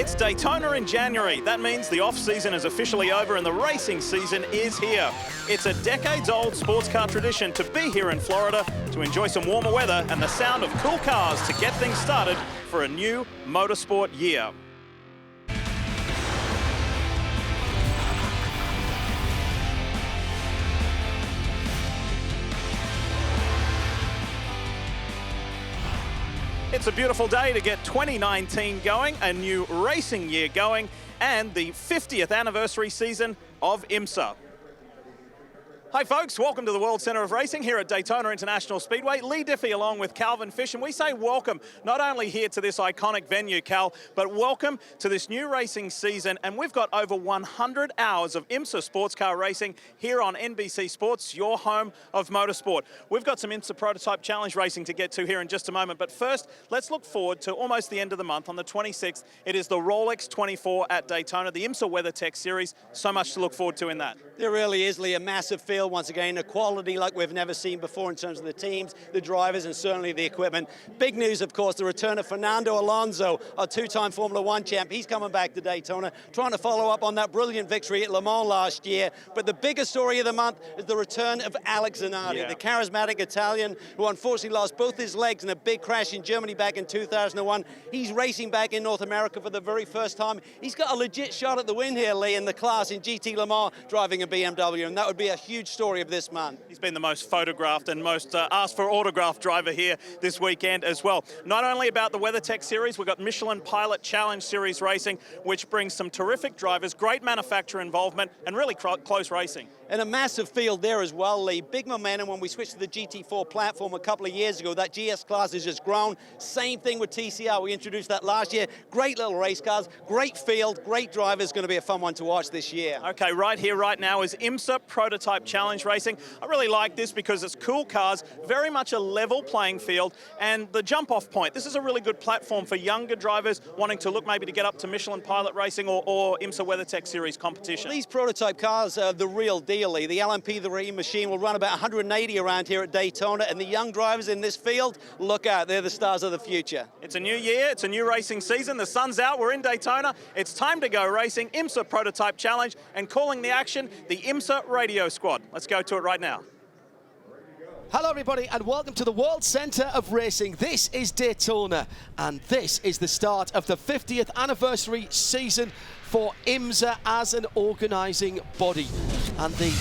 It's Daytona in January. That means the off-season is officially over and the racing season is here. It's a decades-old sports car tradition to be here in Florida to enjoy some warmer weather and the sound of cool cars to get things started for a new motorsport year. It's a beautiful day to get 2019 going, a new racing year going, and the 50th anniversary season of IMSA. Hi folks, welcome to the World Centre of Racing here at Daytona International Speedway. Lee Diffie along with Calvin Fish, and we say welcome not only here to this iconic venue, Cal, but welcome to this new racing season. And we've got over 100 hours of IMSA sports car racing here on NBC Sports, your home of motorsport. We've got some IMSA Prototype Challenge racing to get to here in just a moment, but first, let's look forward to almost the end of the month. On the 26th, it is the Rolex 24 at Daytona, the IMSA WeatherTech Series. So much to look forward to in that. There really is, Lee, a massive field. Once again, a quality like we've never seen before in terms of the teams, the drivers, and certainly the equipment. Big news, of course, the return of Fernando Alonso, our two-time Formula One champ. He's coming back to Daytona, trying to follow up on that brilliant victory at Le Mans last year. But the biggest story of the month is the return of Alex Zanardi, the charismatic Italian who unfortunately lost both his legs in a big crash in Germany back in 2001. He's racing back in North America for the very first time. He's got a legit shot at the win here, Lee, in the class in GT Le Mans, driving a BMW, and that would be a huge story of this month. He's been the most photographed and most asked for autograph driver here this weekend as well. Not only about the WeatherTech Series, we've got Michelin Pilot Challenge Series racing, which brings some terrific drivers, great manufacturer involvement, and really close racing. And a massive field there as well, Lee. Big momentum when we switched to the GT4 platform a couple of years ago. That GS class has just grown. Same thing with TCR. We introduced that last year. Great little race cars, great field, great drivers. Going to be a fun one to watch this year. Okay, right here, right now is IMSA Prototype Challenge Racing. I really like this because it's cool cars, very much a level playing field, and the jump-off point. This is a really good platform for younger drivers wanting to look maybe to get up to Michelin Pilot Racing or IMSA WeatherTech Series competition. Well, these prototype cars are the real deal. The LMP, the Racing Machine, will run about 180 around here at Daytona, and the young drivers in this field, look out, they're the stars of the future. It's a new year, it's a new racing season, the sun's out, we're in Daytona, it's time to go racing. IMSA Prototype Challenge, and calling the action, the IMSA Radio Squad. Let's go to it right now. Hello everybody and welcome to the World Centre of Racing. This is Daytona and this is the start of the 50th anniversary season for IMSA as an organising body. And the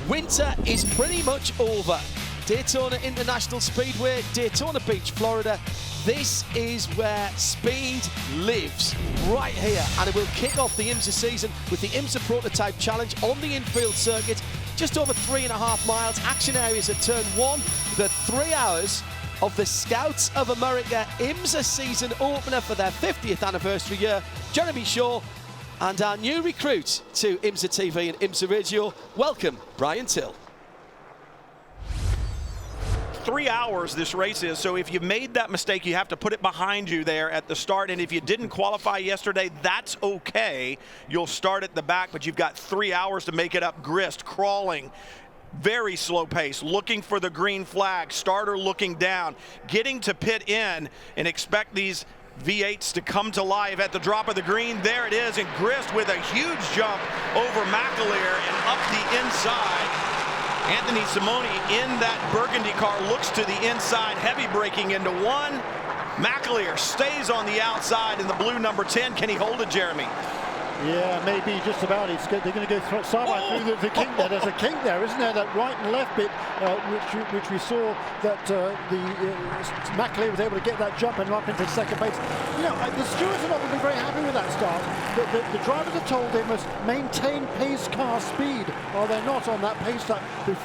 winter is pretty much over. Daytona International Speedway, Daytona Beach, Florida. This is where speed lives, right here. And it will kick off the IMSA season with the IMSA Prototype Challenge on the infield circuit. Just over 3.5 miles, action areas at turn 1, the 3 hours of the Scouts of America IMSA season opener for their 50th anniversary year. Jeremy Shaw and our new recruit to IMSA TV and IMSA Radio, welcome Brian Till. 3 hours this race is, so if you made that mistake, you have to put it behind you there at the start, and if you didn't qualify yesterday, that's okay. You'll start at the back, but you've got 3 hours to make it up. Grist, crawling, very slow pace, looking for the green flag, starter looking down, getting to pit in and expect these V8s to come to life at the drop of the green. There it is, and Grist with a huge jump over McAleer and up the inside. Anthony Simone in that Burgundy car looks to the inside, heavy braking into one. McAleer stays on the outside in the blue number 10. Can he hold it, Jeremy? Yeah, maybe just about. They're going to go sideways through the kink there. There's a kink there, isn't there? That right and left bit, which we saw that McAleer was able to get that jump and up into second place. You know, the stewards are not going to be very happy with that start. The drivers are told they must maintain pace car speed, or they're not on that pace track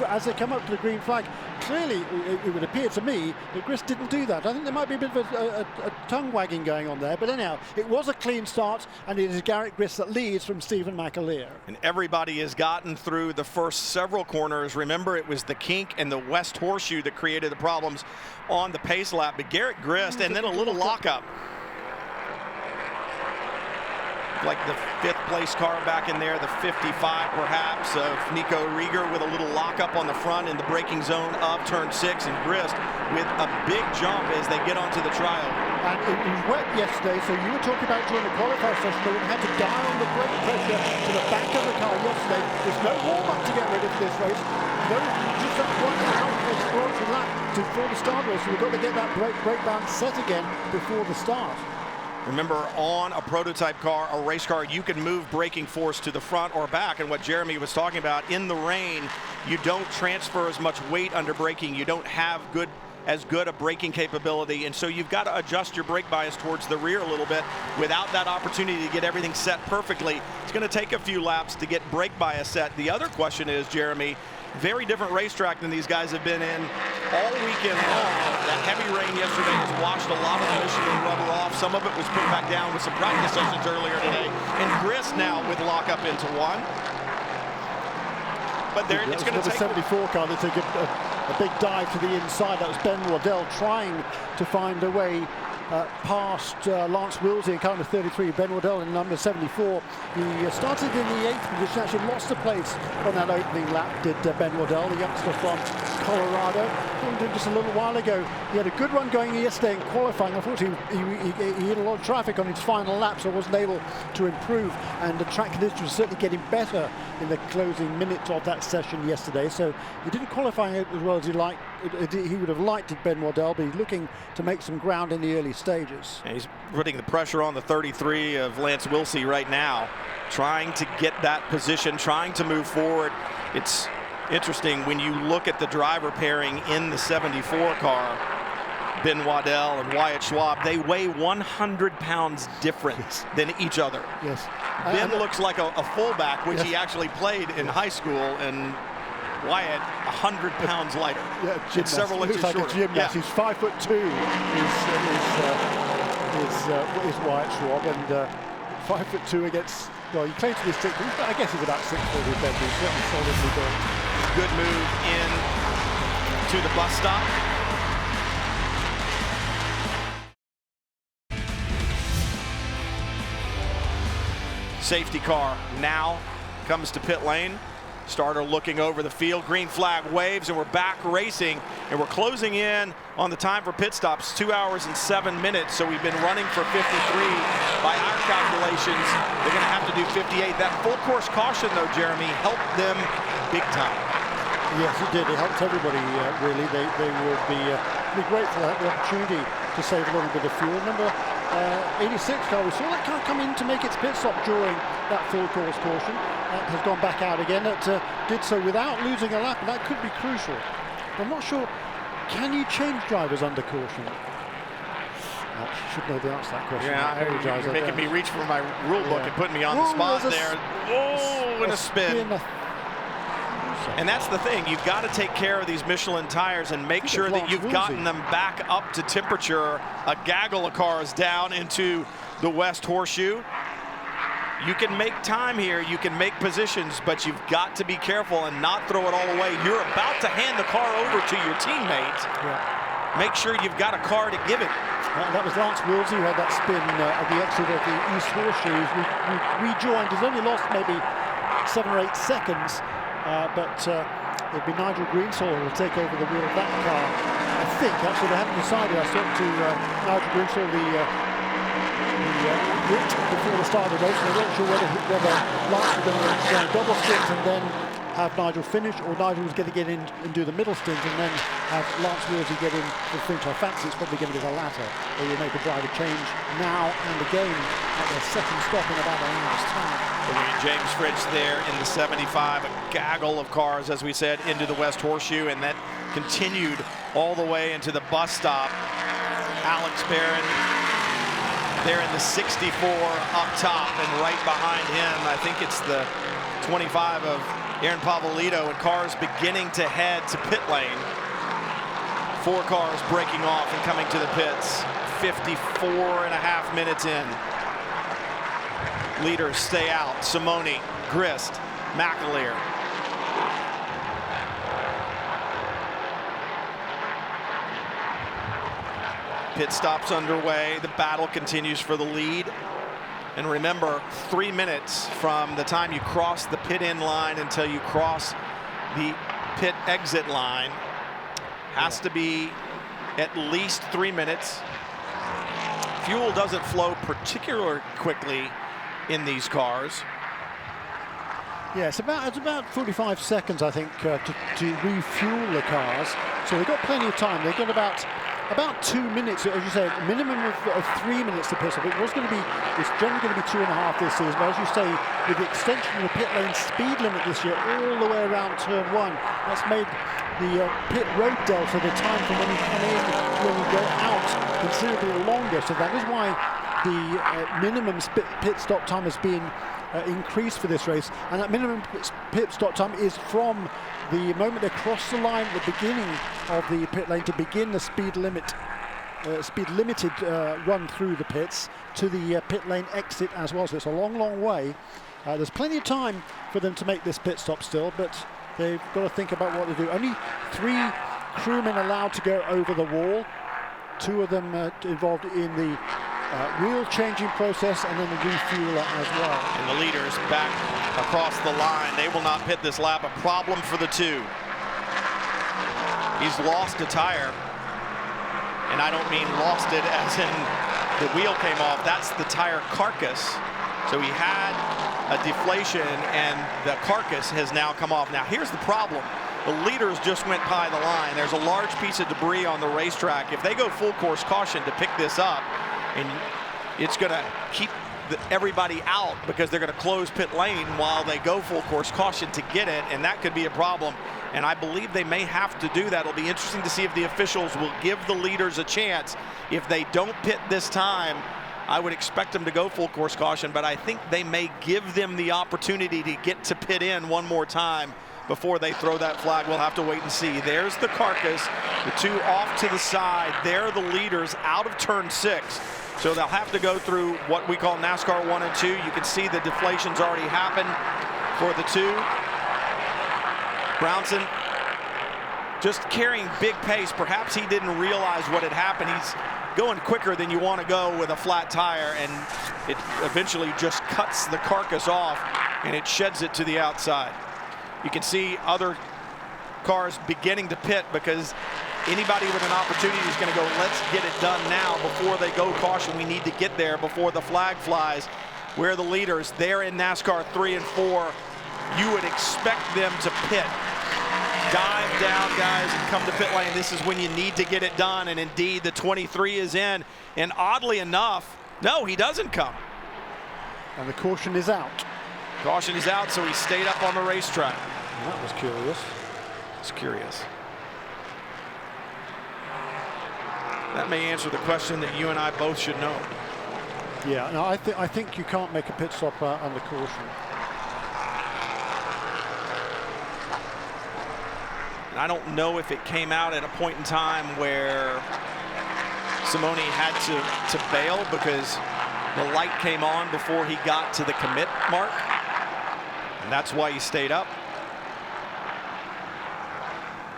as they come up to the green flag. Clearly, it would appear to me that Grist didn't do that. I think there might be a bit of a tongue wagging going on there. But anyhow, it was a clean start, and it is Garrett Grist that leads from Stephen McAleer. And everybody has gotten through the first several corners. Remember, it was the kink and the West Horseshoe that created the problems on the pace lap. But Garrett Grist, and then a little lockup. Like the 5th place car back in there, the 55 perhaps of Nico Rieger with a little lockup on the front in the braking zone of turn 6, and Grist with a big jump as they get onto the trial. and it was wet yesterday, so you were talking about during the qualifying session they would have had to dial the brake pressure to the back of the car yesterday. There's no warm-up to get ready for this race. No, just that one exploratory lap before the start race, so we've got to get that brake balance set again before the start. Remember, on a prototype car, a race car, you can move braking force to the front or back. And what Jeremy was talking about, in the rain, you don't transfer as much weight under braking. You don't have as good a braking capability. And so you've got to adjust your brake bias towards the rear a little bit. Without that opportunity to get everything set perfectly, it's going to take a few laps to get brake bias set. The other question is, Jeremy, very different racetrack than these guys have been in all weekend long. That heavy rain yesterday has washed a lot of the Michelin rubber off. Some of it was put back down with some practice sessions earlier today. And Chris now with lockup into one. But there, it's going to take... the 74 car that took a big dive to the inside. That was Ben Waddell trying to find a way past Lance Wilsey in car number 33. Ben Waddell in number 74. He started in the 8th position, actually lost a place on that opening lap, did Ben Waddell, the youngster from Colorado. Just a little while ago, he had a good run going yesterday in qualifying. Unfortunately, he hit a lot of traffic on his final lap, so wasn't able to improve. And the track conditions were certainly getting better in the closing minutes of that session yesterday. So he didn't qualify as well as he liked. He would have liked it, Ben Waddell, but he's looking to make some ground in the early stages. And he's putting the pressure on the 33 of Lance Wilsey right now, trying to get that position, trying to move forward. It's interesting when you look at the driver pairing in the 74 car, Ben Waddell and Wyatt Schwab, they weigh 100 pounds different than each other. Yes. Ben looks like a fullback, which he actually played in high school, and Wyatt 100 pounds lighter. Yeah, it's several inches like shorter. A gymnast. He's 5'2" is Wyatt Schwab, and 5'2" against, well, he claims to be 6, I guess he's about 6 foot with Ben. He's certainly solidly built. Good move in to the bus stop. Safety car now comes to pit lane. Starter looking over the field, green flag waves, and we're back racing, and we're closing in on the time for pit stops, 2 hours and 7 minutes. So we've been running for 53 by our calculations. They're going to have to do 58. That full course caution, though, Jeremy, helped them big time. Yes, it did. It helped everybody, really. They would be grateful to have the opportunity to save a little bit of fuel. Remember, 86 car, we saw that car come in to make its pit stop during that full course caution. That has gone back out again. It did so without losing a lap, and that could be crucial. I'm not sure, can you change drivers under caution? I should know the answer to that question. Yeah, you're making me reach for my rule book and putting me on the spot there. Oh, and a spin. And that's the thing, you've got to take care of these Michelin tires and make sure that you've gotten them back up to temperature. A gaggle of cars down into the West Horseshoe. You can make time here, you can make positions, but you've got to be careful and not throw it all away. You're about to hand the car over to your teammate. Yeah. Make sure you've got a car to give it. That was Lance Wilsey who had that spin at the exit of the East Horseshoe. We rejoined. He's only lost maybe 7 or 8 seconds. But it'll be Nigel Greensall who will take over the wheel of that car. I think, actually, they haven't decided. I spoke to Nigel Greensall, the before the start of the race. They weren't sure whether Lance was going to double stint and then have Nigel finish, or Nigel was going to get in and do the middle stint and then have Lance Wilsey get in for the finish. I fancy it's probably going to be the latter. They will make a driver change now and again at their second stop in about an hour's time. James Fritz there in the 75, a gaggle of cars, as we said, into the West Horseshoe, and that continued all the way into the bus stop. Alex Barron there in the 64 up top, and right behind him, I think it's the 25 of Aaron Pavolito, and cars beginning to head to pit lane. 4 cars breaking off and coming to the pits. 54.5 minutes in. Leaders stay out. Simoni, Grist, McAleer. Pit stops underway. The battle continues for the lead. And remember, 3 minutes from the time you cross the pit in line until you cross the pit exit line has to be at least 3 minutes. fuel doesn't flow particularly quickly in these cars. Yeah, it's about 45 seconds, I think, to refuel the cars. So they've got plenty of time. They've got about 2 minutes, as you say, a minimum of 3 minutes to pit stop. It's generally going to be 2.5 this season. But as you say, with the extension of the pit lane speed limit this year, all the way around turn 1, that's made the pit road delta, the time from when you come in to when you go out, considerably longer. So that is why the minimum pit stop time has been increased for this race, and that minimum pit stop time is from the moment they cross the line at the beginning of the pit lane to begin the speed limited run through the pits to the pit lane exit as well. So it's a long way. There's plenty of time for them to make this pit stop still, but they've got to think about what to do. Only 3 crewmen allowed to go over the wall, 2 of them involved in the wheel changing process and then the refueler as well. And the leaders back across the line. They will not pit this lap. A problem for the 2. He's lost a tire. And I don't mean lost it as in the wheel came off. That's the tire carcass. So he had a deflation and the carcass has now come off. Now here's the problem. The leaders just went by the line. There's a large piece of debris on the racetrack. If they go full course caution to pick this up, and it's going to keep everybody out because they're going to close pit lane while they go full course caution to get it, and that could be a problem. And I believe they may have to do that. It'll be interesting to see if the officials will give the leaders a chance. If they don't pit this time, I would expect them to go full course caution, but I think they may give them the opportunity to get to pit in one more time before they throw that flag. We'll have to wait and see. There's the carcass, the 2 off to the side. They're the leaders out of turn 6. So they'll have to go through what we call NASCAR 1 and 2. You can see the deflations already happened for the 2. Brownson just carrying big pace. Perhaps he didn't realize what had happened. He's going quicker than you want to go with a flat tire, and it eventually just cuts the carcass off and it sheds it to the outside. You can see other cars beginning to pit because anybody with an opportunity is going to go, let's get it done now before they go caution. We need to get there before the flag flies. Where the leaders, they're in NASCAR 3 and 4. You would expect them to pit. Dive down, guys, and come to pit lane. This is when you need to get it done, and indeed the 23 is in. And oddly enough, no, he doesn't come. And the caution is out. Caution is out, so he stayed up on the racetrack. That was curious. It's curious. That may answer the question that you and I both should know. Yeah, no, I think you can't make a pit stop under caution. And I don't know if it came out at a point in time where Simone had to bail because the light came on before he got to the commit mark. And that's why he stayed up.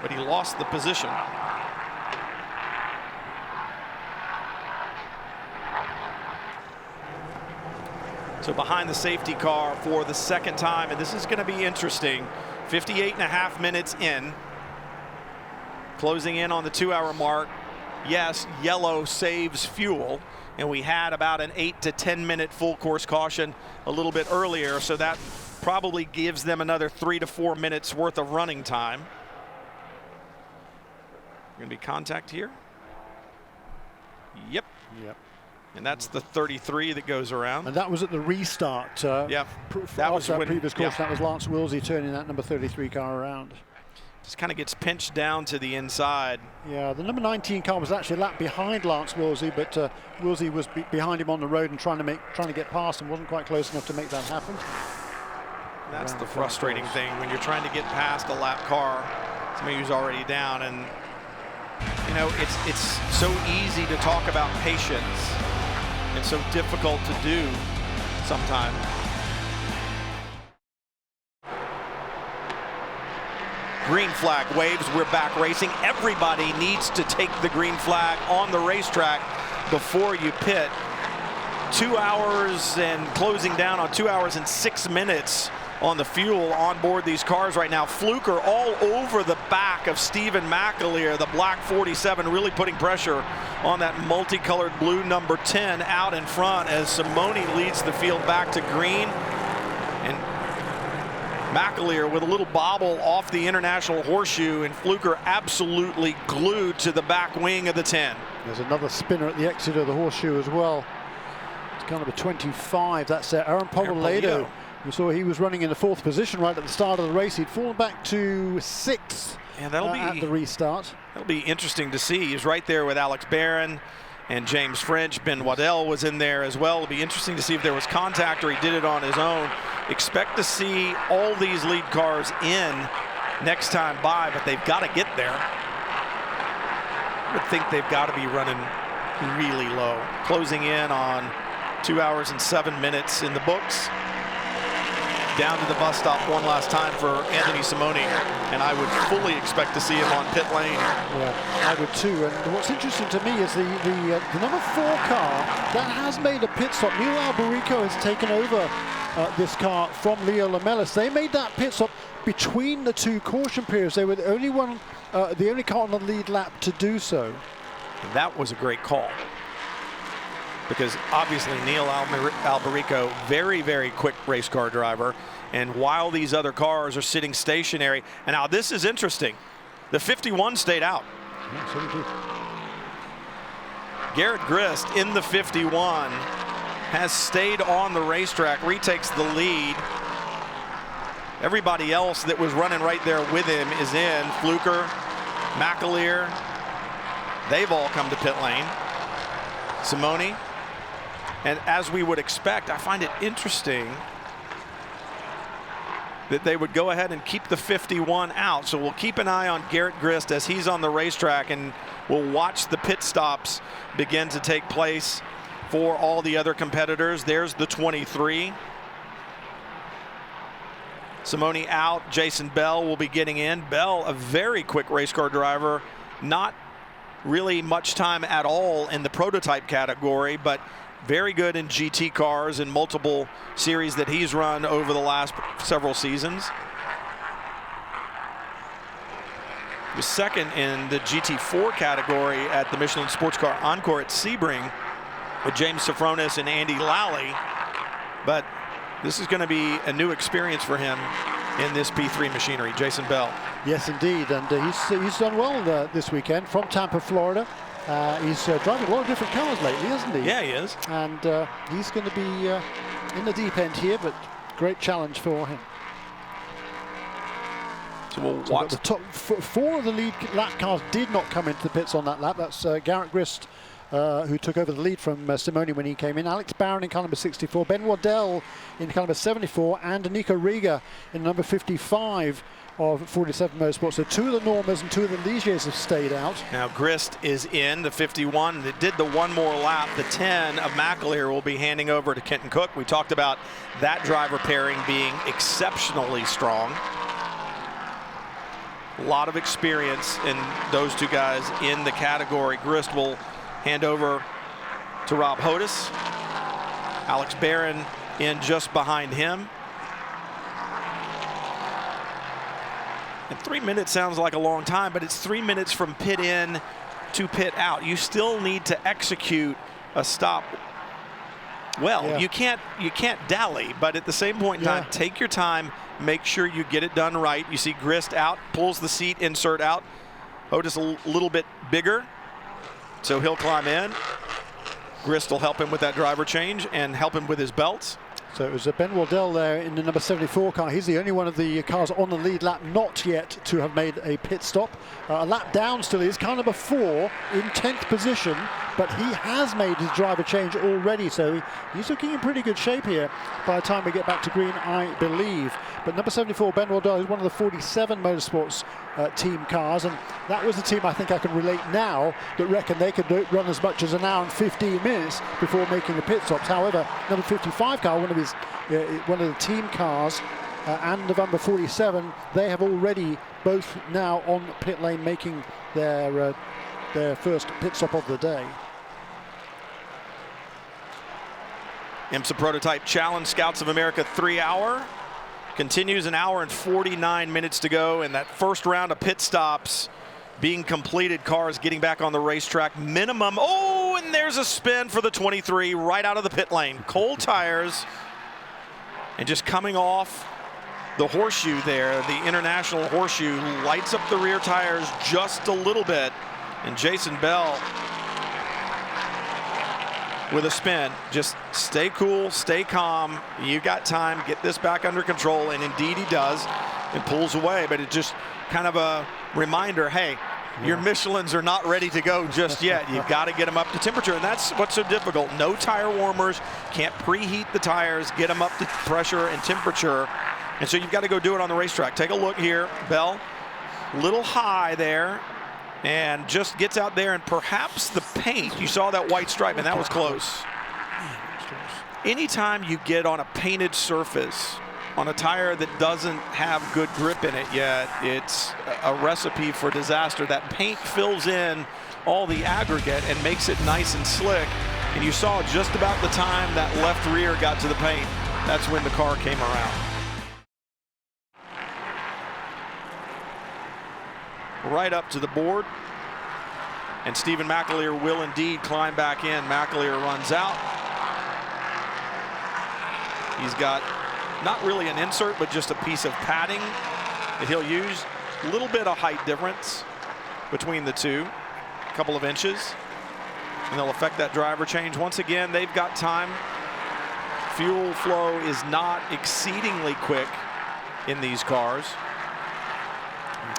But he lost the position. So behind the safety car for the second time, and this is going to be interesting. 58.5 minutes in. Closing in on the 2-hour mark. Yes, yellow saves fuel. And we had about an 8 to 10 minute full course caution a little bit earlier. So that probably gives them another 3 to 4 minutes worth of running time. Going to be contact here. Yep. And that's the 33 that goes around. And that was at the restart. Yeah. That was when, previous course. Yeah. That was Lance Willsey turning that number 33 car around. Just kind of gets pinched down to the inside. Yeah, the number 19 car was actually a lap behind Lance Willsey, but Willsey was behind him on the road and trying to get past and wasn't quite close enough to make that happen. That's the frustrating thing when you're trying to get past a lap car, somebody who's already down. And you know, it's so easy to talk about patience. It's so difficult to do sometimes. Green flag waves, we're back racing. Everybody needs to take the green flag on the racetrack before you pit. 2 hours and closing down on 2 hours and 6 minutes on the fuel on board these cars right now. Fluker all over the back of Stephen McAleer, the black 47, really putting pressure on that multicolored blue number 10 out in front as Simoni leads the field back to green. And McAleer with a little bobble off the international horseshoe, and Fluker absolutely glued to the back wing of the 10. There's another spinner at the exit of the horseshoe as well. It's kind of a 25. That's Aaron Povolado. We saw he was running in the 4th position right at the start of the race. He'd fallen back to 6th at the restart. That'll be interesting to see. He's right there with Alex Barron and James French. Ben Waddell was in there as well. It'll be interesting to see if there was contact or he did it on his own. Expect to see all these lead cars in next time by, but they've got to get there. I would think they've got to be running really low. Closing in on 2 hours and 7 minutes in the books. Down to the bus stop one last time for Anthony Simoni, and I would fully expect to see him on pit lane. Yeah, I would too. And what's interesting to me is the number 4 car that has made a pit stop. Neil Alberico has taken over this car from Leo Lamelas. They made that pit stop between the 2 caution periods. They were the only car on the lead lap to do so. And that was a great call, because obviously Neil Alberico, very, very quick race car driver. And while these other cars are sitting stationary, and now this is interesting, the 51 stayed out. Yeah, so did. Garrett Grist in the 51 has stayed on the racetrack, retakes the lead. Everybody else that was running right there with him is in. Fluker, McAleer, they've all come to pit lane. Simoni. And as we would expect, I find it interesting that they would go ahead and keep the 51 out. So we'll keep an eye on Garrett Grist as he's on the racetrack, and we'll watch the pit stops begin to take place for all the other competitors. There's the 23. Simoni out. Jason Bell will be getting in. Bell, a very quick race car driver, not really much time at all in the prototype category, but very good in GT cars and multiple series that he's run over the last several seasons. He was second in the GT4 category at the Michelin Sports Car Encore at Sebring with James Sofronis and Andy Lally. But this is going to be a new experience for him in this P3 machinery. Jason Bell. Yes, indeed, and he's done well this weekend from Tampa, Florida. He's driving a lot of different cars lately, isn't he? Yeah, he is. And he's going to be in the deep end here, but great challenge for him. So we'll watch. The top 4 of the lead lap cars did not come into the pits on that lap. That's Garrett Grist, who took over the lead from Simoni when he came in. Alex Barron in car number 64. Ben Waddell in car number 74. And Nico Riga in number 55 of 47 Motorsports. So 2 of the Normas and 2 of the Ligiers have stayed out. Now Grist is in the 51 that did the one more lap. The 10 of McAleer will be handing over to Kenton Cook. We talked about that driver pairing being exceptionally strong. A lot of experience in those 2 guys in the category. Grist will hand over to Rob Hodis. Alex Barron in just behind him. And 3 minutes sounds like a long time, but it's 3 minutes from pit in to pit out. You still need to execute a stop well. Yeah. You can't dally, but at the same point in time, take your time, make sure you get it done right. You see Grist out, pulls the seat insert out. Otis a little bit bigger, so he'll climb in. Grist will help him with that driver change and help him with his belts. So it was Ben Waddell there in the number 74 car. He's the only one of the cars on the lead lap not yet to have made a pit stop. A lap down still is car number 4 in 10th position, but he has made his driver change already, so he's looking in pretty good shape here by the time we get back to green, I believe. But number 74, Ben Waddell, is one of the 47 Motorsports team cars, and that was the team I think I can relate now that reckon they could run as much as an hour and 15 minutes before making the pit stops. However, number 55 car, one of the team cars, and November 47, they have already both now on pit lane making their first pit stop of the day. IMSA Prototype Challenge Scouts of America 3 hour. continues. An hour and 49 minutes to go, and that first round of pit stops being completed. Cars getting back on the racetrack. Minimum. Oh, and there's a spin for the 23 right out of the pit lane. Cold tires, and just coming off the horseshoe there, the international horseshoe, lights up the rear tires just a little bit, and Jason Bell with a spin. Just stay cool, stay calm. You got time, get this back under control, and indeed he does, and pulls away. But it's just kind of a reminder, hey, your Michelins are not ready to go just yet. You've got to get them up to temperature, and that's what's so difficult. No tire warmers, can't preheat the tires, get them up to pressure and temperature, and so you've got to go do it on the racetrack. Take a look here. Bell, little high there, and just gets out there, and perhaps the paint, you saw that white stripe, and that was close. Anytime you get on a painted surface on a tire that doesn't have good grip in it yet, it's a recipe for disaster. That paint fills in all the aggregate and makes it nice and slick, and you saw just about the time that left rear got to the paint, that's when the car came around. Right up to the board, and Stephen McAleer will indeed climb back in. McAleer runs out. He's got not really an insert, but just a piece of padding that he'll use. A little bit of height difference between the two, a couple of inches, and they'll affect that driver change. Once again, they've got time. Fuel flow is not exceedingly quick in these cars.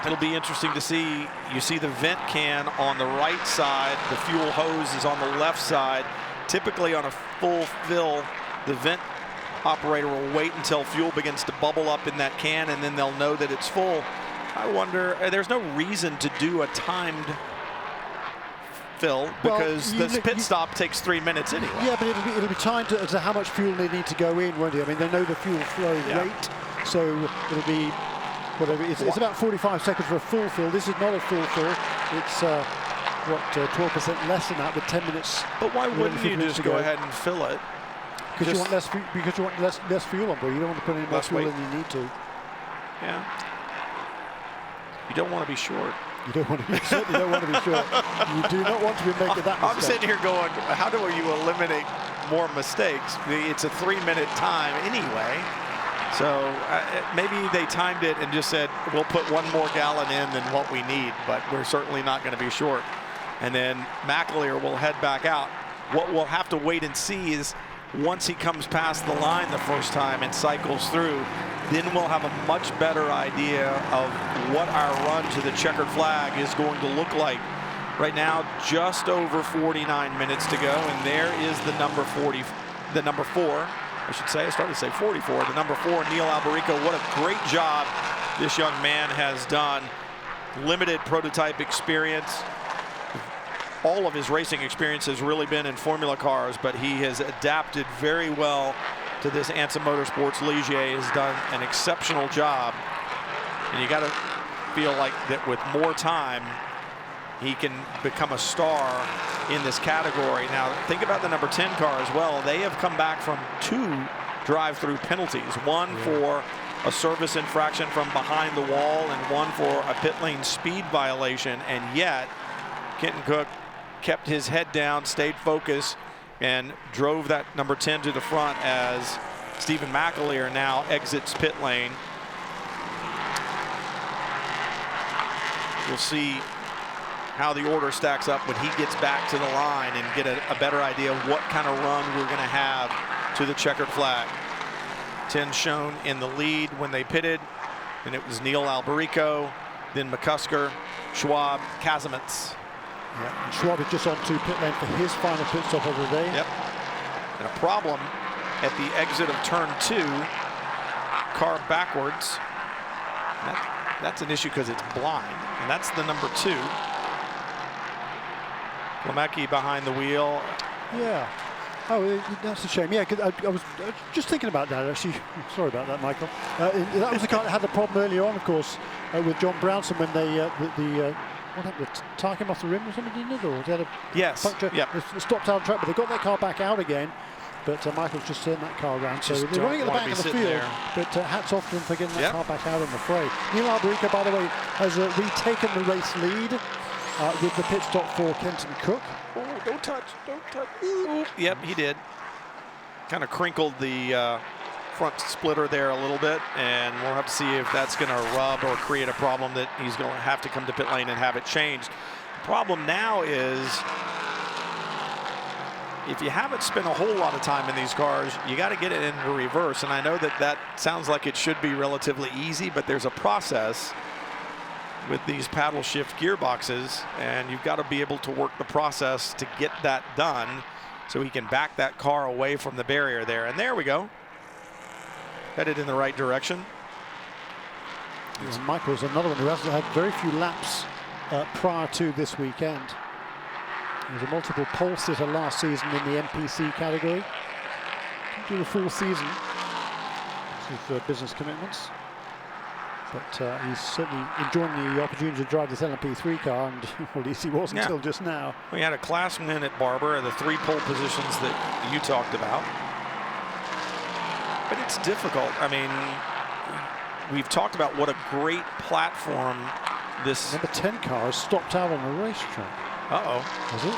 It'll be interesting to see. You see the vent can on the right side. The fuel hose is on the left side. Typically on a full fill, the vent operator will wait until fuel begins to bubble up in that can, and then they'll know that it's full. I wonder, there's no reason to do a timed fill because the pit stop takes 3 minutes anyway. Yeah, but it'll be timed as to how much fuel they need to go in, won't it? I mean, they know the fuel flow rate, so it'll be whatever. It's about 45 seconds for a full fill. This is not a full fill. It's 12% less than that with 10 minutes. But why wouldn't you just go ahead and fill it? Because you want less fuel on board. You don't want to put any more fuel than you need to. Yeah. You don't want to be short. You don't want to be certainly don't want to be short. You do not want to be making that mistake. I'm sitting here going, how do you eliminate more mistakes? It's a 3-minute time anyway. So maybe they timed it and just said, we'll put 1 more gallon in than what we need, but we're certainly not going to be short. And then McAleer will head back out. What we'll have to wait and see is once he comes past the line the first time and cycles through, then we'll have a much better idea of what our run to the checkered flag is going to look like. Right now, just over 49 minutes to go, and there is the number 4, I should say. I started to say 44. The number 4, Neil Alberico. What a great job this young man has done. Limited prototype experience. All of his racing experience has really been in Formula cars, but he has adapted very well to this AMSA Motorsports. Ligier has done an exceptional job, and you got to feel like that with more time he can become a star in this category. Now think about the number 10 car as well. They have come back from 2 drive-through penalties, one for a service infraction from behind the wall and one for a pit lane speed violation, and yet Kenton Cook kept his head down, stayed focused, and drove that number 10 to the front as Stephen McAleer now exits pit lane. We'll see how the order stacks up when he gets back to the line and get a better idea of what kind of run we're going to have to the checkered flag. 10 shown in the lead when they pitted, and it was Neil Alberico, then McCusker, Schwab, Kazimets. Yeah, and Schwab is just on to pit lane for his final pit stop of the day. Yep. And a problem at the exit of turn 2, car backwards. That's an issue because it's blind, and that's the number 2. Lemecki behind the wheel. Yeah. Oh, that's a shame. Yeah, because I was just thinking about that, actually. Sorry about that, Michael. That was the car that had the problem earlier on, of course, with John Brownson when they, what happened? The tire came off the rim or something, didn't it? Or they had a puncture? Yeah. It stopped out on track, but they got their car back out again. but Michael's just turned that car around. So Just they're running at the don't back wanna of the be sitting field, there. but hats off to them for getting that Yep. car back out in the fray. Neil Alberico, by the way, has retaken the race lead with the pit stop for Kenton Cook. Oh, don't touch, don't touch. Ooh. Yep, he did. Kind of crinkled the front splitter there a little bit, and we'll have to see if that's going to rub or create a problem that he's going to have to come to pit lane and have it changed. The problem now is if you haven't spent a whole lot of time in these cars, you got to get it into reverse. And I know that that sounds like it should be relatively easy, but there's a process with these paddle shift gearboxes, and you've got to be able to work the process to get that done so he can back that car away from the barrier there. And there we go. Headed in the right direction. And Michael's another one who hasn't had very few laps prior to this weekend. He was a multiple pole sitter last season in the NPC category. Didn't do the full season with business commitments. But he's certainly enjoying the opportunity to drive this LMP3 car, and well, at least he was until just now. We had a class win at Barber and the 3 pole positions that you talked about. But it's difficult. I mean, we've talked about what a great platform this... Number 10 car has stopped out on the racetrack. Uh-oh. Is it?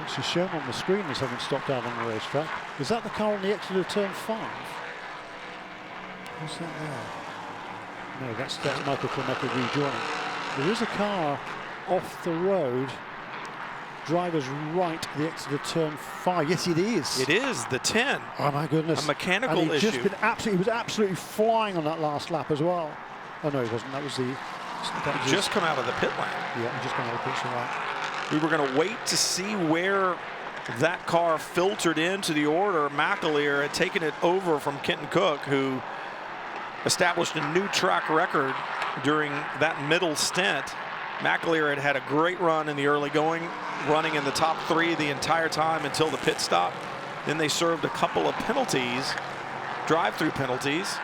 Actually shown on the screen as having stopped out on the racetrack. Is that the car on the exit of turn 5? What's that there? No, that's Michael Clemecki rejoining. There is a car off the road. Driver's right, the exit of turn 5. Yes, it is. It is the 10. Oh my goodness. A mechanical and issue. He was absolutely flying on that last lap as well. Oh no, he wasn't. That was the. He just come out of the pit lane. Yeah, he just come out of the pit lane. Right. We were going to wait to see where that car filtered into the order. McAleer had taken it over from Kenton Cook, who established a new track record during that middle stint. McAleer had a great run in the early going, running in the top 3 the entire time until the pit stop. Then they served a couple of penalties, drive-through penalties.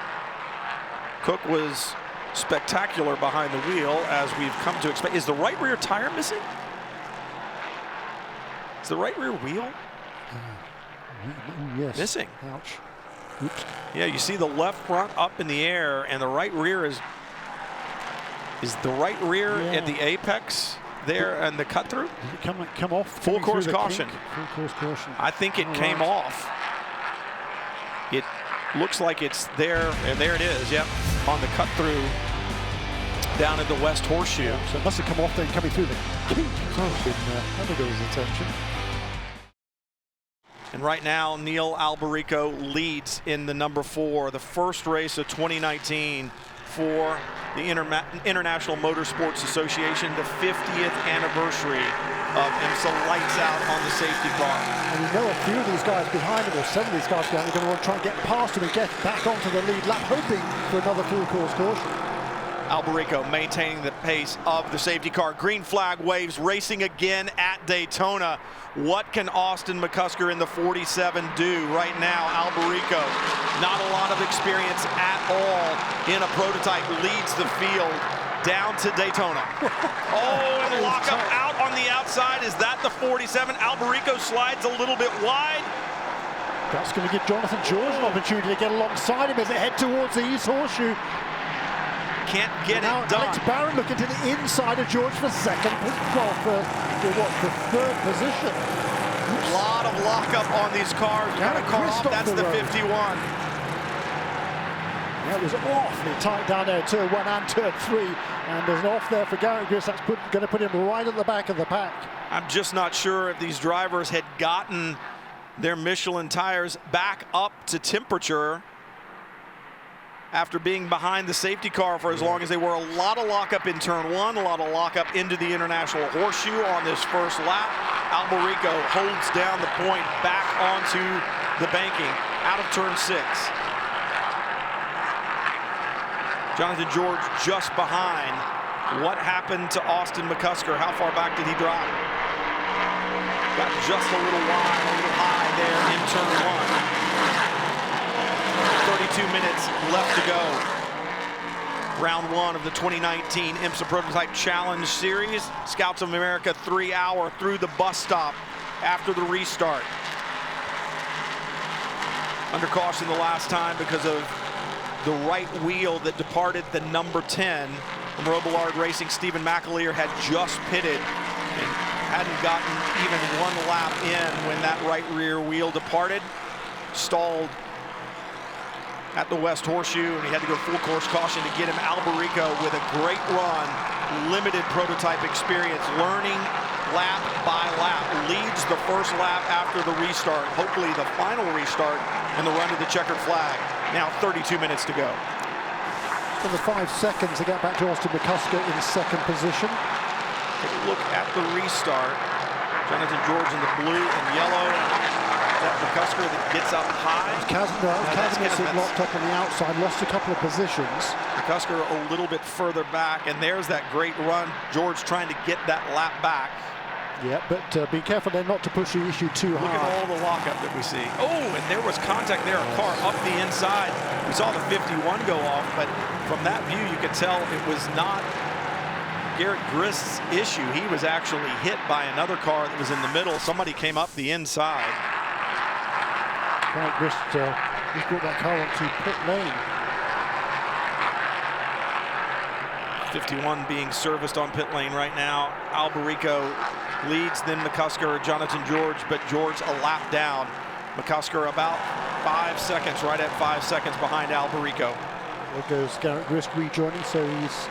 Cook was spectacular behind the wheel, as we've come to expect. Is the right rear tire missing? Is the right rear wheel yes. missing? Ouch. Oops. Yeah, you see the left front up in the air, and the right rear is the right rear at the apex there and the cut through? Did it come off? Full course caution. Full course caution. I think it came off. It looks like it's there, and there it is, yep, on the cut through down at the West Horseshoe. Yeah, so it must have come off then coming through the kink. That got his attention. And right now, Neil Alberico leads in the number 4, the first race of 2019 for the International Motorsports Association, the 50th anniversary of IMSA lights out on the safety car. And you know a few of these guys behind him, or some of these guys behind him, are going to want to try and get past him and get back onto the lead lap, hoping for another full course caution. Alberico maintaining the pace of the safety car. Green flag waves, racing again at Daytona. What can Austin McCusker in the 47 do right now? Alberico, not a lot of experience at all in a prototype, leads the field down to Daytona. Oh, and lockup out on the outside. Is that the 47? Alberico slides a little bit wide. That's going to give Jonathan George an opportunity to get alongside him as they head towards the East Horseshoe. Can't get now it done. Alex Barron looking to the inside of George for second, for third position. A lot of lockup on these cars. Got a car off, that's the 51. That was awfully tight down there, turn 1 and turn 3. And there's an off there for Garrett Gris. That's going to put him right at the back of the pack. I'm just not sure if these drivers had gotten their Michelin tires back up to temperature after being behind the safety car for as long as they were. A lot of lockup in turn 1, a lot of lockup into the International Horseshoe on this first lap. Alberico holds down the point back onto the banking out of turn 6. Jonathan George just behind. What happened to Austin McCusker? How far back did he drop? Got just a little wide, a little high there in turn 1. 32 minutes left to go. Round 1 of the 2019 IMSA Prototype Challenge Series. Scouts of America 3 hour through the bus stop after the restart. under caution the last time because of the right wheel that departed the number 10 from Robillard Racing. Stephen McAleer had just pitted and hadn't gotten even one lap in when that right rear wheel departed. Stalled at the West Horseshoe, and he had to go full course caution to get him. Alberico with a great run, limited prototype experience, learning lap by lap, leads the first lap after the restart, hopefully the final restart, and the run to the checkered flag. Now 32 minutes to go. Under 5 seconds to get back to Austin McCusker in second position. Take a look at the restart. Jonathan George in the blue and yellow. That McCusker that gets up high. Casimir locked up on the outside, lost a couple of positions. McCusker a little bit further back, and there's that great run. George trying to get that lap back. Yeah, but be careful there not to push the issue too hard. Look at all the lockup that we see. Oh, and there was contact there, a car up the inside. We saw the 51 go off, but from that view, you could tell it was not Garrett Grist's issue. He was actually hit by another car that was in the middle. Somebody came up the inside. Garrett Grist just brought that car onto pit lane. 51 being serviced on pit lane right now. Alberico leads, then McCusker, Jonathan George, but George a lap down. McCusker about 5 seconds, right at 5 seconds behind Alberico. There goes Garrett Grist rejoining, so he's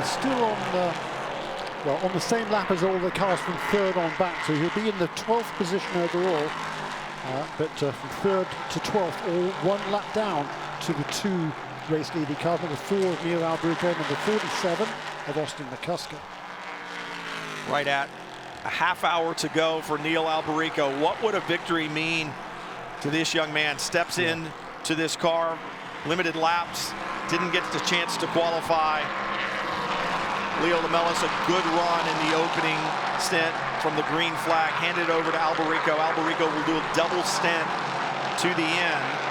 still on the same lap as all the cars from third on back, so he'll be in the 12th position overall, but from third to 12th, all 1 lap down to the 2 race leading cars. Number 4 of Neil Alberico, number 47 of Austin McCusker. Right at a half hour to go for Neil Alberico. What would a victory mean to this young man? Steps in to this car, limited laps, didn't get the chance to qualify. Leo Lamelas, a good run in the opening stint from the green flag, handed over to Alberico. Alberico will do a double stint to the end.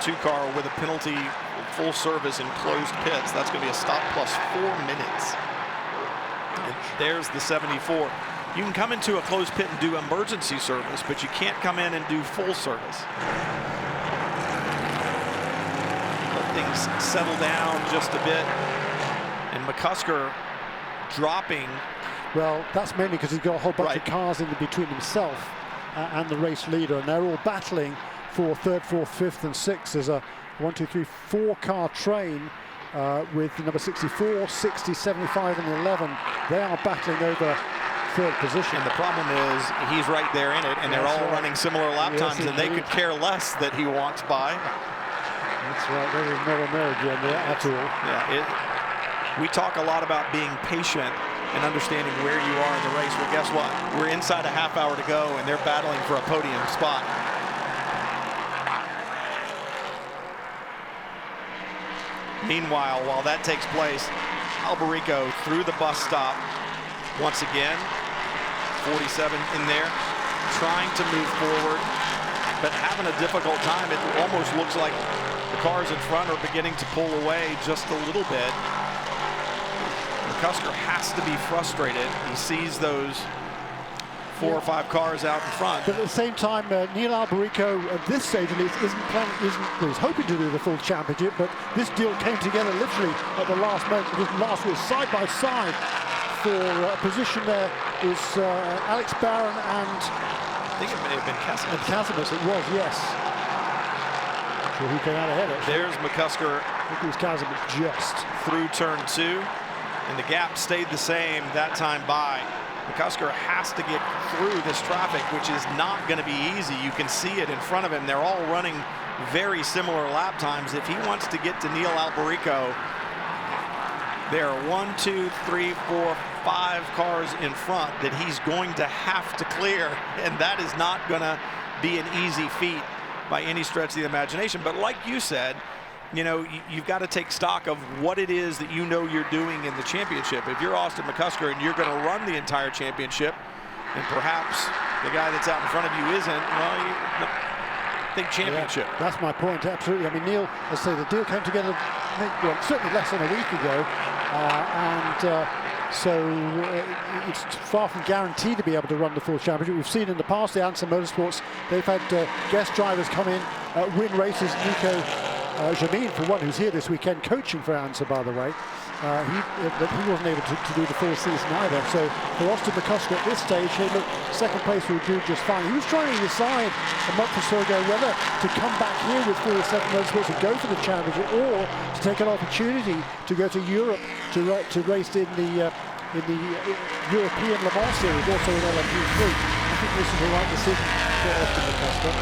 2-car with a penalty, full service in closed pits. That's going to be a stop plus 4 minutes. And there's the 74. You can come into a closed pit and do emergency service, but you can't come in and do full service. Let things settle down just a bit. And McCusker dropping. Well, that's mainly because he's got a whole bunch of cars in between himself and the race leader, and they're all battling for 3rd, 4th, 5th, and 6th. There's a 1, 2, 3, 4-car train with the number 64, 60, 75, and 11. They are battling over 3rd position. And the problem is he's right there in it, and they're all running similar lap times, and they could care less that he walks by. That's right. There is no American at all. Yeah, we talk a lot about being patient and understanding where you are in the race. Well, guess what? We're inside a half hour to go, and they're battling for a podium spot. Meanwhile, while that takes place, Alberico through the bus stop once again. 47 in there, trying to move forward, but having a difficult time. It almost looks like the cars in front are beginning to pull away just a little bit. McCusker has to be frustrated. He sees those 4 or 5 cars out in front. But at the same time, Neil Alberico, at this stage at least, he's hoping to do the full championship, but this deal came together literally at the last moment, because last week, side by side for a position there is Alex Barron and I think it may have been Casimir. And Casimir, it was, yes. So he came out ahead, actually. There's McCusker. I think it was Casimir just through turn 2, and the gap stayed the same that time by. McCusker has to get through this traffic, which is not going to be easy. You can see it in front of him. They're all running very similar lap times. If he wants to get to Neil Alberico, there are 1, 2, 3, 4, 5 cars in front that he's going to have to clear, and that is not going to be an easy feat by any stretch of the imagination. But like you said, you know, you've got to take stock of what it is that you know you're doing in the championship. If you're Austin McCusker and you're going to run the entire championship, and perhaps the guy that's out in front of you isn't, well, you think championship. Yeah, that's my point, absolutely. I mean, Neil, as I say, the deal came together, I think, well, certainly less than a week ago, and So it's far from guaranteed to be able to run the full championship. We've seen in the past the AMSA Motorsports, they've had guest drivers come in, win races. Nico Jamin, for one, who's here this weekend coaching for AMSA, by the way. He wasn't able to do the full season either. So for Austin McCusker at this stage, hey, look, second place will do just fine. He was trying to decide a month or so ago whether to come back here with 47 Motorsports and go for the championship, or to take an opportunity to go to Europe to race in the European Le Mans Series, also in LMP3. I think this is the right decision for Austin McCusker.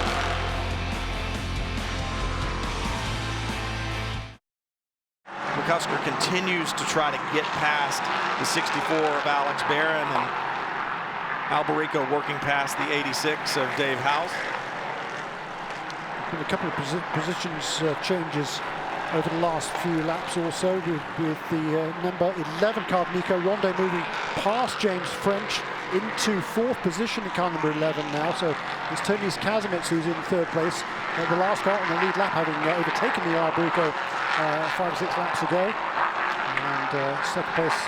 McCusker continues to try to get past the 64 of Alex Barron, and Alberico working past the 86 of Dave House. Been a couple of positions changes over the last few laps also, with the number 11 car, Nico Ronde, moving past James French into fourth position in car number 11 now. So it's Tonis Kazimierz who's in third place. The last car on the lead lap, having overtaken the Alberico 5 or 6 laps ago, and second place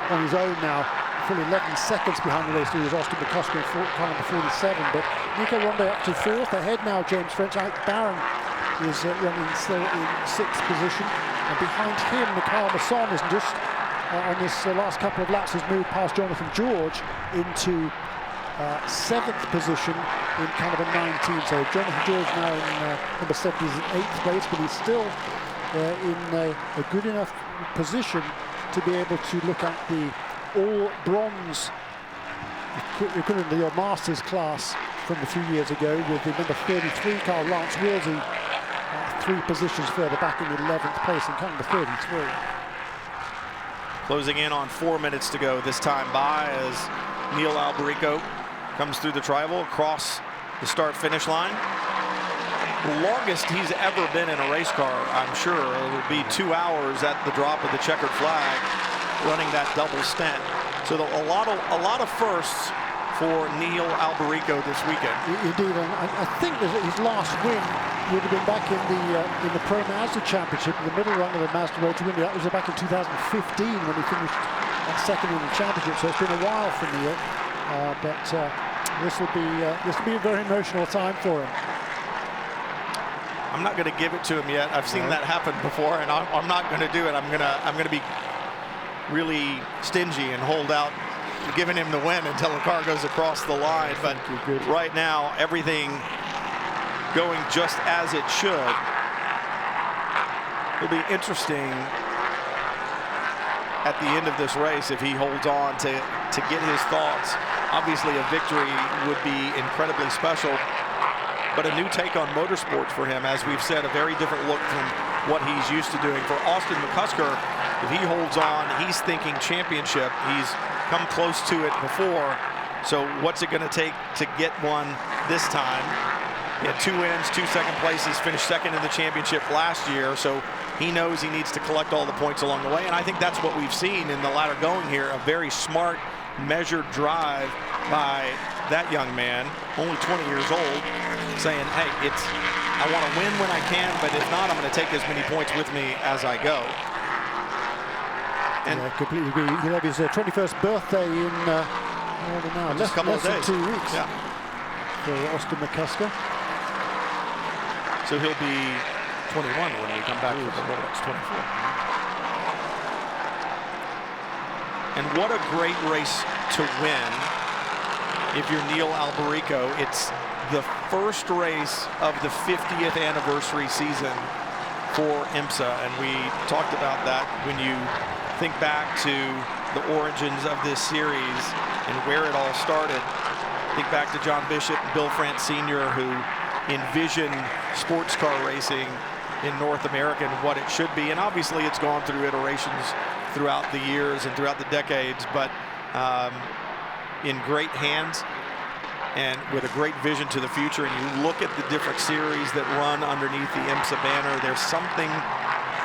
on his own now, fully 11 seconds behind the race leader is Austin McCusker in car number 47. But Nico Ronde up to fourth, ahead now James French. Alex Barron is running still in sixth position, and behind him Mikhail Masson is just on this last couple of laps has moved past Jonathan George into seventh position in car number 19. So Jonathan George now in number 7 is in 8th place, but he's still in a good enough position to be able to look at the all bronze equivalent of your Masters class from a few years ago, with the number 33 car, Lance Wilsey, 3 positions further back in 11th place in car number 33. Closing in on 4 minutes to go this time by, as Neil Alberico comes through the tribal across the start-finish line. The longest he's ever been in a race car, I'm sure, it would be 2 hours at the drop of the checkered flag, running that double stint. So a lot of firsts for Neil Alberico this weekend. Indeed, and I think that his last win would have been back in the Pro Mazda Championship, in the middle run of the Mazda Road to Win. That was back in 2015 when he finished second in the championship. So it's been a while for Neil, but this will be a very emotional time for him. I'm not going to give it to him yet. I've seen that happen before, and I'm not going to do it. I'm going to be really stingy and hold out, giving him the win until the car goes across the line. But right now, everything going just as it should. It'll be interesting at the end of this race if he holds on to get his thoughts. Obviously, a victory would be incredibly special, but a new take on motorsports for him, as we've said, a very different look from what he's used to doing. For Austin McCusker, if he holds on, he's thinking championship. He's come close to it before, so what's it going to take to get one this time? He had 2 wins, 2 second places, finished second in the championship last year, so he knows he needs to collect all the points along the way, and I think that's what we've seen in the latter going here, a very smart, measured drive by that young man, only 20 years old, saying, hey, I want to win when I can, but if not, I'm going to take as many points with me as I go. And yeah, completely agree. He'll have his 21st birthday in just a couple of days. 2 weeks. Yeah. For Austin McCusker. So he'll be 21 when we come back for the Rolex 24. And what a great race to win if you're Neil Alberico. It's the first race of the 50th anniversary season for IMSA, and we talked about that when you think back to the origins of this series and where it all started. Think back to John Bishop and Bill France Sr., who envisioned sports car racing in North America and what it should be. And obviously it's gone through iterations throughout the years and throughout the decades, but in great hands and with a great vision to the future. And you look at the different series that run underneath the IMSA banner, there's something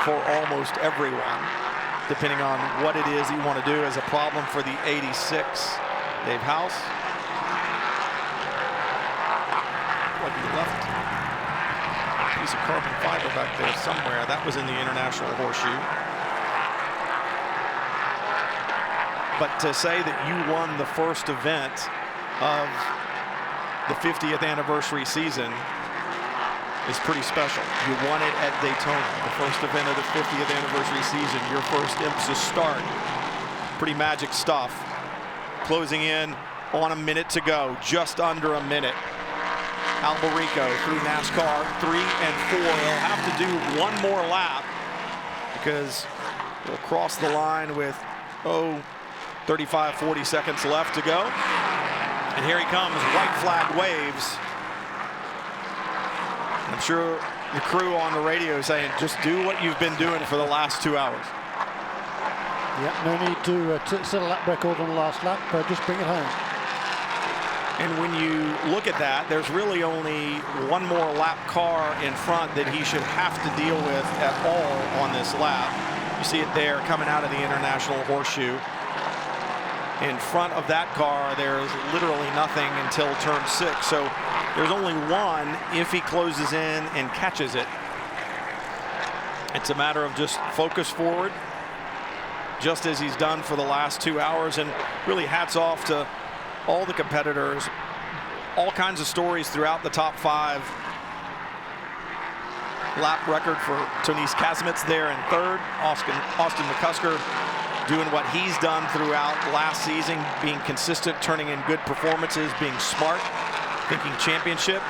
for almost everyone, depending on what it is you want to do. As a problem for the 86, Dave House. Like he left a piece of carbon fiber back there somewhere. That was in the International Horseshoe. but to say that you won the first event of the 50th anniversary season is pretty special. You won it at Daytona, the first event of the 50th anniversary season, your first IMSA start. Pretty magic stuff. Closing in on a minute to go, just under a minute. Alberico through NASCAR 3 and 4. He'll have to do one more lap because he'll cross the line with 35, 40 seconds left to go. And here he comes, white flag waves. I'm sure the crew on the radio is saying, just do what you've been doing for the last 2 hours. Yeah, no need to set a lap record on the last lap, just bring it home. And when you look at that, there's really only one more lap car in front that he should have to deal with at all on this lap. You see it there coming out of the International Horseshoe. In front of that car, there's literally nothing until turn 6. So there's only one if he closes in and catches it. It's a matter of just focus forward, just as he's done for the last 2 hours. And really hats off to all the competitors, all kinds of stories throughout the top 5. Lap record for Tonise Kazimets there in 3rd. Austin McCusker doing what he's done throughout last season, being consistent, turning in good performances, being smart, thinking championship.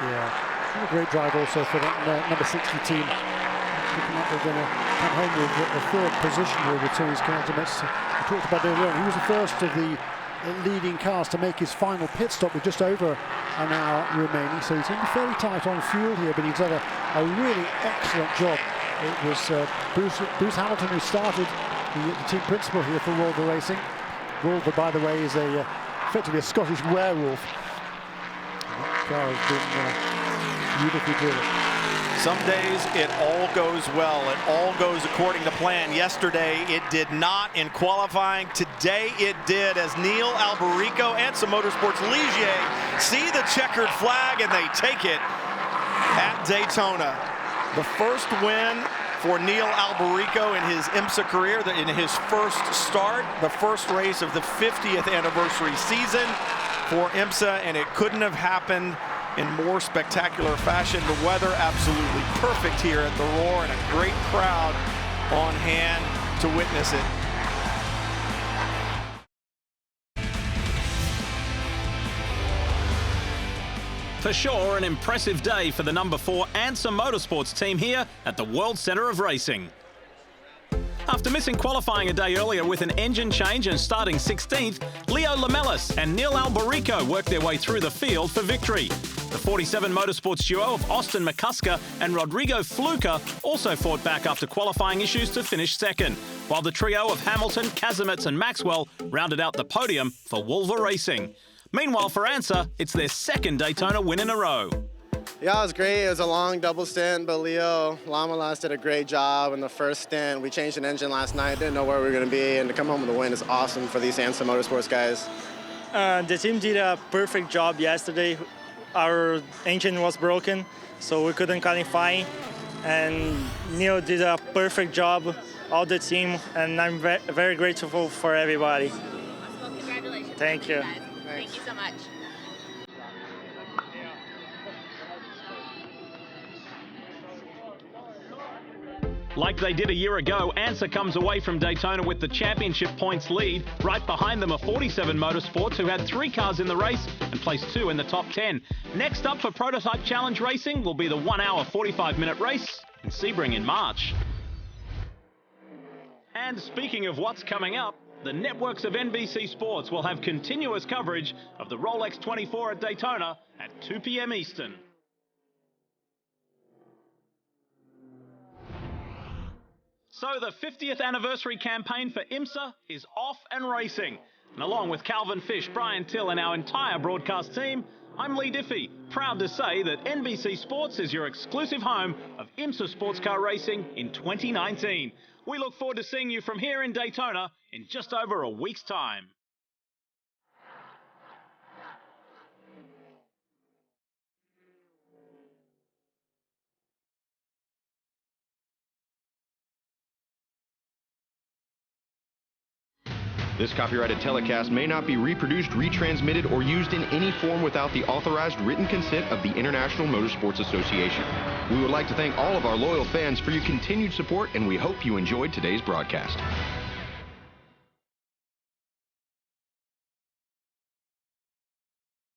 Yeah, a great drive also for that number 60 team. Looking like they're going to come home with a 3rd position here with Tonise Kazimets. We talked about earlier on, he was the first of the leading cars to make his final pit stop with just over an hour remaining. So he's going to be fairly tight on fuel here, but he's done a really excellent job. It was Bruce Hamilton who started the team principal here for Rover Racing. Rover, by the way, is effectively a Scottish werewolf. The car has been beautifully driven. Some days it all goes well. It all goes according to plan. Yesterday it did not in qualifying. Today it did, as Neil Alberico and some Motorsports Ligier see the checkered flag and they take it at Daytona. The first win for Neil Alberico in his IMSA career, in his first start, the first race of the 50th anniversary season for IMSA, and it couldn't have happened in more spectacular fashion. The weather absolutely perfect here at the Roar, and a great crowd on hand to witness it. For sure, an impressive day for the number 4 IMSA Motorsports team here at the World Centre of Racing. After missing qualifying a day earlier with an engine change and starting 16th, Leo Lamelas and Neil Alberico worked their way through the field for victory. The 47 Motorsports duo of Austin McCusker and Rodrigo Fluker also fought back after qualifying issues to finish 2nd, while the trio of Hamilton, Kazimets and Maxwell rounded out the podium for Wolver Racing. Meanwhile, for IMSA, it's their 2nd Daytona win in a row. Yeah, it was great. It was a long double stint, but Leo Lamelas did a great job in the first stint. We changed an engine last night, didn't know where we were going to be, and to come home with a win is awesome for these IMSA Motorsports guys. The team did a perfect job yesterday. Our engine was broken, so we couldn't qualify, and Neil did a perfect job, all the team, and I'm very grateful for everybody. Well, congratulations. Thank you. Guys. Thank you so much. Like they did a year ago, IMSA comes away from Daytona with the championship points lead. Right behind them are 47 Motorsports, who had 3 cars in the race and placed 2 in the top 10. Next up for Prototype Challenge Racing will be the 1 hour 45-minute race in Sebring in March. And speaking of what's coming up, the networks of NBC Sports will have continuous coverage of the Rolex 24 at Daytona at 2 p.m. Eastern. So the 50th anniversary campaign for IMSA is off and racing. And along with Calvin Fish, Brian Till and our entire broadcast team, I'm Lee Diffie, proud to say that NBC Sports is your exclusive home of IMSA sports car racing in 2019. We look forward to seeing you from here in Daytona in just over a week's time. This copyrighted telecast may not be reproduced, retransmitted, or used in any form without the authorized written consent of the International Motorsports Association. We would like to thank all of our loyal fans for your continued support, and we hope you enjoyed today's broadcast.